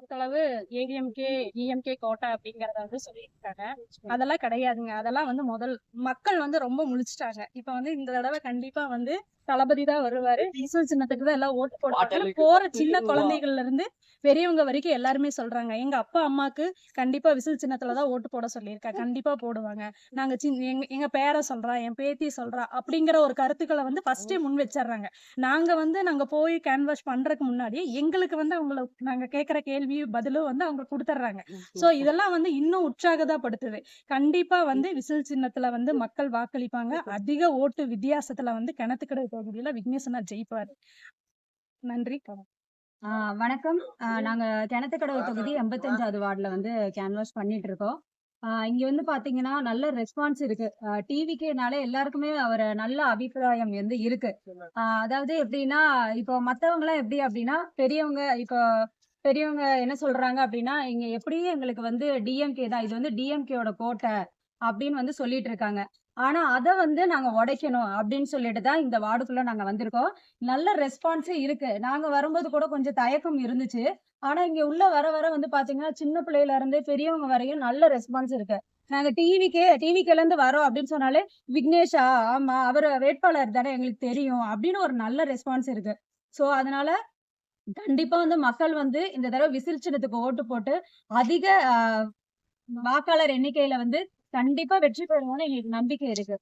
பொறுத்தளவு ADMK, DMK quota அப்படிங்கிறத சொல்லியிருக்காங்க. அதெல்லாம் கிடையாதுங்க. அதெல்லாம் முதல் மக்கள் ரொம்ப முழிச்சுட்டாங்க. இப்ப இந்த தடவை கண்டிப்பா தளபதி தான் வருவாரு. விசில் சின்னத்துக்கு தான் எல்லாம் ஓட்டு போடுவாங்க. போற சின்ன குழந்தைகள்ல இருந்து பெரியவங்க வரைக்கும் எல்லாருமே சொல்றாங்க. எங்க அப்பா, அம்மாக்கு கண்டிப்பா விசில் சின்னத்துல தான் ஓட்டு போட சொல்லியிருக்கேன். கண்டிப்பா போடுவாங்க. நாங்க எங்க எங்க பேர சொல்றா, என் பேத்தி சொல்றா அப்படிங்கிற ஒரு கருத்துக்கள ஃபர்ஸ்ட்டே முன் வச்சர்றாங்க. நாங்க போய் கேன்வாஸ் பண்றதுக்கு முன்னாடி எங்களுக்கு அவங்கள நாங்க கேட்கிற கேள்வி பதிலும் அவங்க குடுத்துர்றாங்க. சோ இதெல்லாம் இன்னும் உற்சாகப்படுத்துது. கண்டிப்பா விசில் சின்னத்துல மக்கள் வாக்களிப்பாங்க. அதிக ஓட்டு வித்தியாசத்துல கிணத்துக்கடவு தொகுதியில விக்னேஸ்வரன் ஜெயிப்பாரு. நன்றி. வணக்கம். நாங்க கிணத்துக்கடவு தொகுதி 85வது வார்டுல கேன்வாஸ் பண்ணிட்டு இருக்கோம். இங்க பாத்தீங்கன்னா, நல்ல ரெஸ்பான்ஸ் இருக்கு. டிவிகேனாலே எல்லாருக்குமே அவர நல்ல அபிப்பிராயம் இருக்கு. அதாவது எப்படின்னா, இப்போ மத்தவங்கலாம் எப்படி அப்படின்னா, பெரியவங்க என்ன சொல்றாங்க அப்படின்னா, "இங்க எப்படியும் எங்களுக்கு டிஎம்கே தான். இது டிஎம்கேவோட கோட்டை" அப்படின்னு சொல்லிட்டு இருக்காங்க. ஆனா அத நாங்க உடைக்கணும் அப்படின்னு சொல்லிட்டு தான் இந்த வார்டுக்குள்ள நாங்க வந்திருக்கோம். நல்ல ரெஸ்பான்ஸே இருக்கு. நாங்க வரும்போது கூட கொஞ்சம் தயக்கம் இருந்துச்சு. ஆனா இங்க உள்ள வர வர பாத்தீங்கன்னா, சின்ன பிள்ளையில இருந்து பெரியவங்க வரையும் நல்ல ரெஸ்பான்ஸ் இருக்கு. நாங்க டிவிகேல இருந்து வரோம் அப்படின்னு சொன்னாலே, "விக்னேஷா? ஆமா. அவரு வேட்பாளர் தானே எங்களுக்கு தெரியும்." அப்படின்னு ஒரு நல்ல ரெஸ்பான்ஸ் இருக்கு. சோ அதனால கண்டிப்பா மக்கள் இந்த தடவ விசில் சின்னத்துக்கு ஓட்டு போட்டு அதிக வாக்காளர் எண்ணிக்கையில கண்டிப்பா வெற்றி பெறுவோம்னு எங்களுக்கு நம்பிக்கை இருக்கு.